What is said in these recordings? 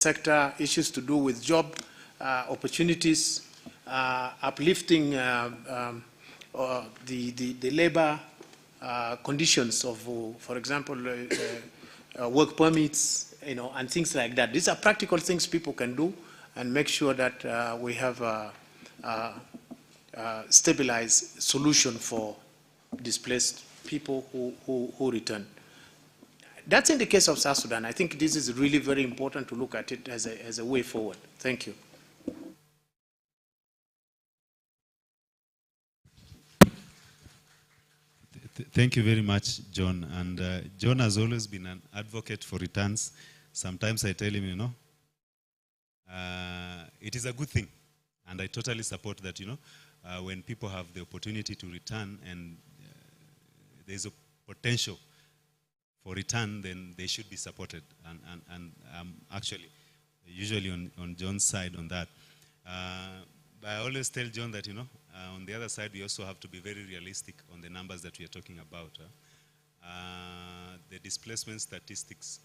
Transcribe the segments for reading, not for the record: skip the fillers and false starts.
sector, issues to do with job opportunities, uplifting the labor conditions of, for example, work permits, and things like that. These are practical things people can do and make sure that we have a stabilized solution for displaced people who return. That's in the case of South Sudan. I think this is really very important to look at it as a way forward. Thank you. Thank you very much, John. And John has always been an advocate for returns. Sometimes I tell him, it is a good thing. And I totally support that, when people have the opportunity to return and there's a potential for return, then they should be supported. And I'm actually usually on John's side on that. But I always tell John that, on the other side, we also have to be very realistic on the numbers that we are talking about. The displacement statistics,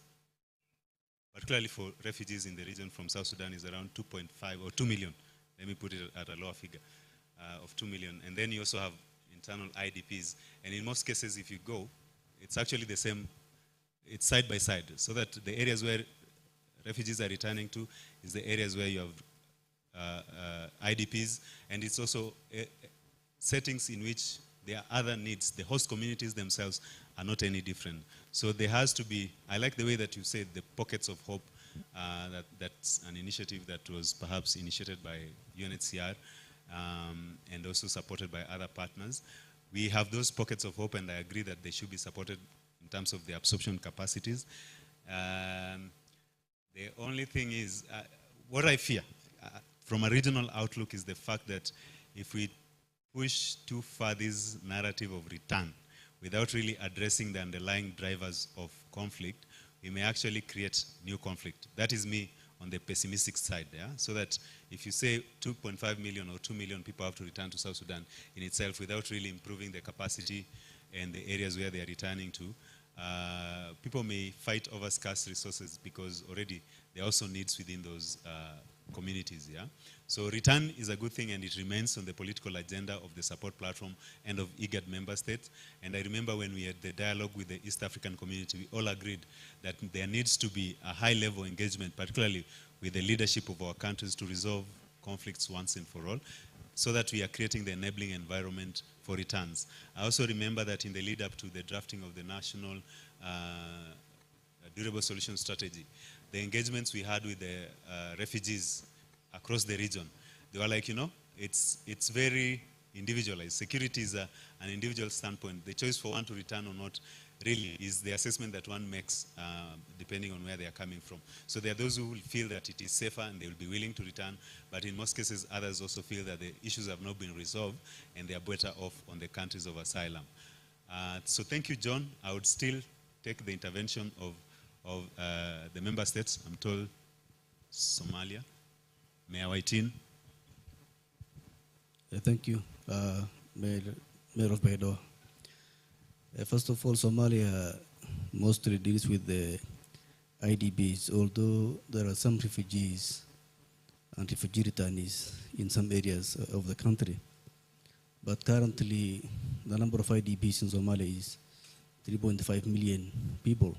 particularly for refugees in the region from South Sudan, is around 2.5 or 2 million. Let me put it at a lower figure of 2 million. And then you also have internal IDPs. And in most cases, if you go, it's actually the same, it's side by side. So that the areas where refugees are returning to is the areas where you have IDPs, and it's also settings in which there are other needs. The host communities themselves are not any different. So there has to be, I like the way that you said the pockets of hope, that's an initiative that was perhaps initiated by UNHCR and also supported by other partners. We have those pockets of hope, and I agree that they should be supported in terms of the absorption capacities. The only thing is, what I fear, from a regional outlook, is the fact that if we push too far this narrative of return without really addressing the underlying drivers of conflict, we may actually create new conflict. That is me on the pessimistic side there. So that if you say 2.5 million or 2 million people have to return to South Sudan in itself without really improving the capacity and the areas where they are returning to, people may fight over scarce resources because already there are also needs within those communities, yeah? So return is a good thing, and it remains on the political agenda of the support platform and of IGAD member states. And I remember when we had the dialogue with the East African community, we all agreed that there needs to be a high-level engagement, particularly with the leadership of our countries, to resolve conflicts once and for all, so that we are creating the enabling environment for returns. I also remember that in the lead-up to the drafting of the National Durable Solution Strategy, the engagements we had with the refugees across the region, they were like, it's very individualized. Security is an individual standpoint. The choice for one to return or not really is the assessment that one makes depending on where they are coming from. So there are those who will feel that it is safer and they will be willing to return, but in most cases others also feel that the issues have not been resolved and they are better off on the countries of asylum. So thank you, John. I would still take the intervention of the member states. I'm told Somalia. Mayor Whiteen. Thank you, Mayor of Baidoa. First of all, Somalia mostly deals with the IDPs, although there are some refugees and refugee returnees in some areas of the country. But currently, the number of IDPs in Somalia is 3.5 million people.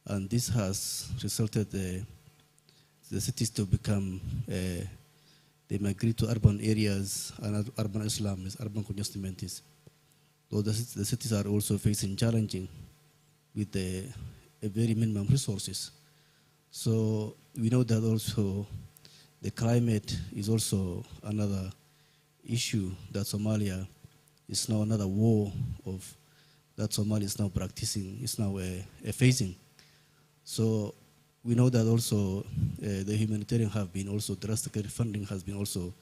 And this has resulted the cities to become, they migrate to urban areas, and urban Islam is urban congestion. So the cities are also facing challenging with a very minimum resources. So we know that also the climate is also another issue that Somalia is now another war of that Somalia is now practicing, is now facing. So we know that also the humanitarian have been also drastically, funding has been also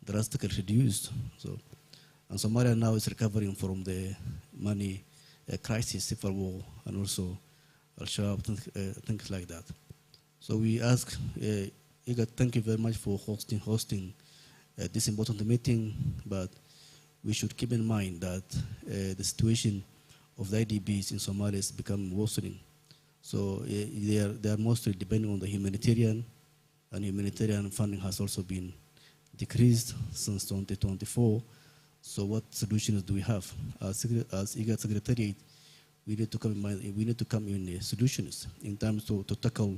drastically reduced. So, and Somalia now is recovering from the money crisis, civil war, and also Al-Shabaab, things like that. So we ask, IGAD, thank you very much for hosting this important meeting, but we should keep in mind that the situation of the IDPs in Somalia is becoming worsening. So they are mostly depending on the humanitarian, and humanitarian funding has also been decreased since 2024. So what solutions do we have? As IGAD Secretariat, we need to come in solutions in terms to tackle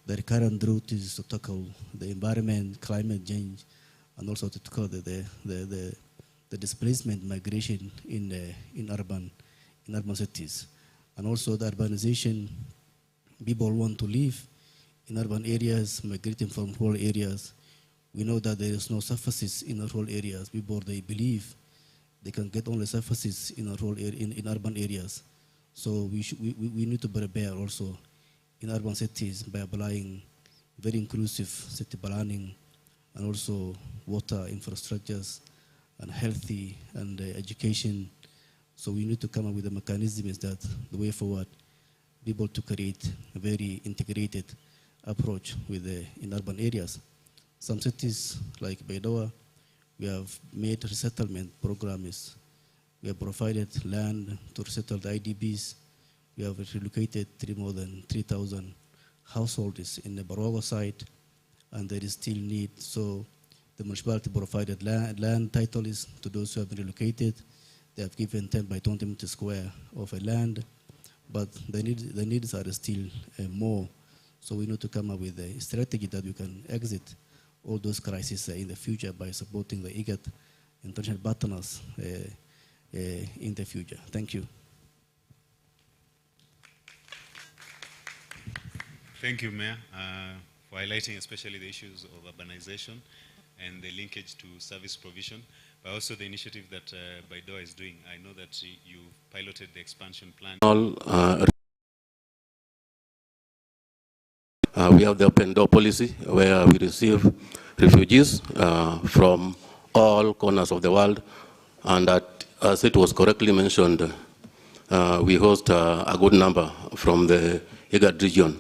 the recurrent drought, to tackle the environment, climate change, and also to tackle the displacement migration in urban cities. And also the urbanization, people want to live in urban areas, migrating from rural areas. We know that there is no surfaces in rural areas. People, they believe they can get only surfaces in urban areas. So we need to prepare also in urban cities by applying very inclusive city planning and also water infrastructures and healthy and education. So we need to come up with a mechanism is that the way forward, be able to create a very integrated approach with in urban areas. Some cities like Baidoa, we have made resettlement programs. We have provided land to resettle the IDBs. We have relocated more than 3,000 households in the Barawa site, and there is still need. So the municipality provided land titles to those who have been relocated. They have given 10 by 20 meters square of a land, but the needs are still more. So we need to come up with a strategy that we can exit all those crises in the future by supporting the IGAD international partners in the future. Thank you. Thank you, Mayor, for highlighting especially the issues of urbanization and the linkage to service provision, but also the initiative that Baidoa is doing. I know that you piloted the expansion plan. We have the open door policy where we receive refugees from all corners of the world, and that, as it was correctly mentioned, we host a good number from the IGAD region.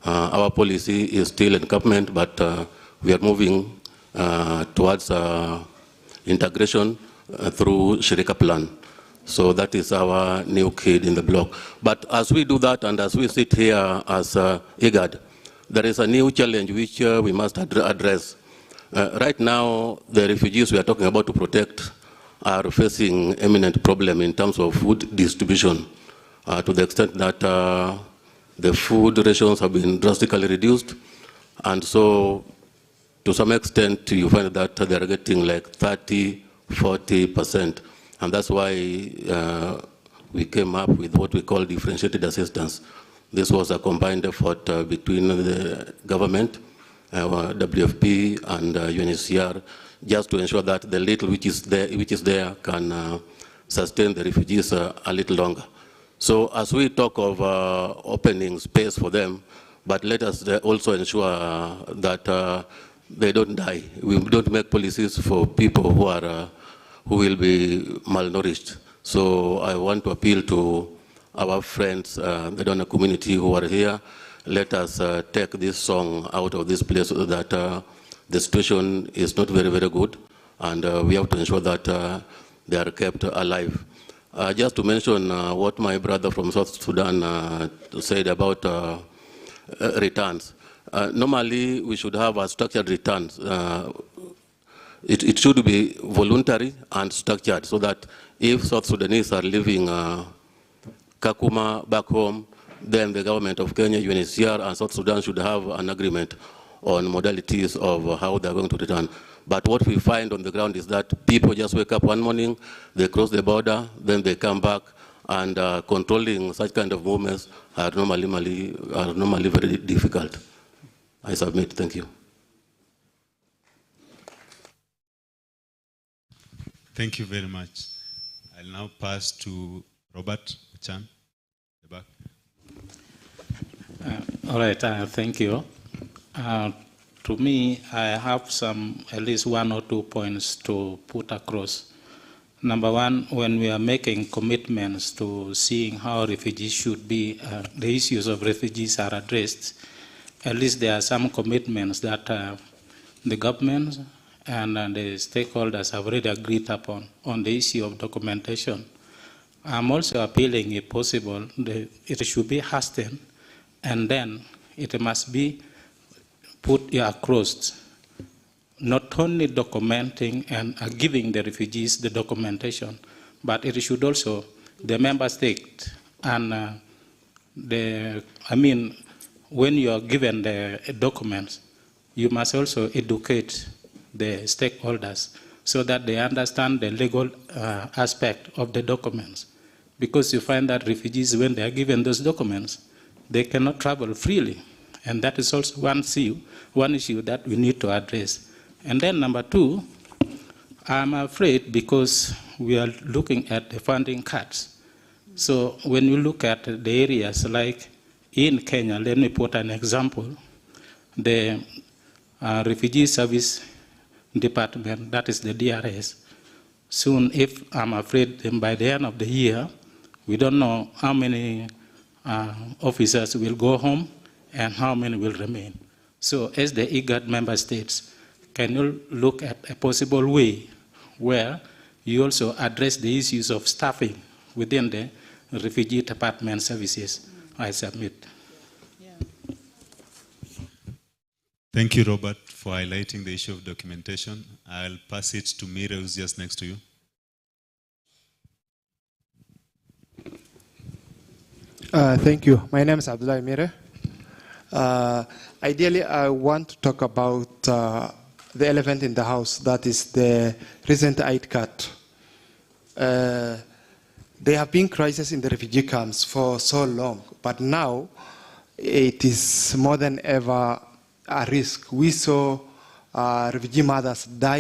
Our policy is still encampment, but we are moving towards integration through Shirika plan. So that is our new kid in the block. But as we do that, and as we sit here as IGAD, there is a new challenge which we must address. Right now, the refugees we are talking about to protect are facing imminent problem in terms of food distribution, to the extent that the food rations have been drastically reduced. And so, to some extent, you find that they are getting like 30, 40%. And that's why we came up with what we call differentiated assistance. This was a combined effort between the government, WFP, and UNHCR, just to ensure that the little which is there can sustain the refugees a little longer. So as we talk of opening space for them, but let us also ensure that they don't die. We don't make policies for people who will be malnourished. So I want to appeal to our friends, the donor community who are here. Let us take this song out of this place so that the situation is not very, very good, and we have to ensure that they are kept alive. Just to mention what my brother from South Sudan said about returns. Normally, we should have a structured returns. It should be voluntary and structured, so that if South Sudanese are living Kakuma back home, then the government of Kenya, UNHCR, and South Sudan should have an agreement on modalities of how they're going to return. But what we find on the ground is that people just wake up one morning, they cross the border, then they come back, and controlling such kind of movements are normally very difficult. I submit. Thank you. Thank you very much. I'll now pass to Robert Chan, the back. All right, thank you. To me, I have at least 1 or 2 points to put across. Number one, when we are making commitments to seeing how refugees should be, the issues of refugees are addressed, at least there are some commitments that the government and the stakeholders have already agreed upon on the issue of documentation. I'm also appealing, if possible, it should be hastened and then it must be put across, not only documenting and giving the refugees the documentation, but it should also, the member state and when you are given the documents, you must also educate the stakeholders so that they understand the legal aspect of the documents. Because you find that refugees, when they are given those documents, they cannot travel freely. And that is also one issue that we need to address. And then number two, I'm afraid because we are looking at the funding cuts. So when you look at the areas like in Kenya, let me put an example, the Refugee Service Department, that is the DRS, soon, if I'm afraid by the end of the year, we don't know how many officers will go home and how many will remain. So as the IGAD member states, can you look at a possible way where you also address the issues of staffing within the refugee department services? I submit. Thank you, Robert, for highlighting the issue of documentation. I'll pass it to Mira, who's just next to you. Thank you. My name is Abdullah Mire. Ideally, I want to talk about the elephant in the house, that is the recent IGAD cut. There have been crises in the refugee camps for so long, but now it is more than ever a risk. We saw refugee mothers die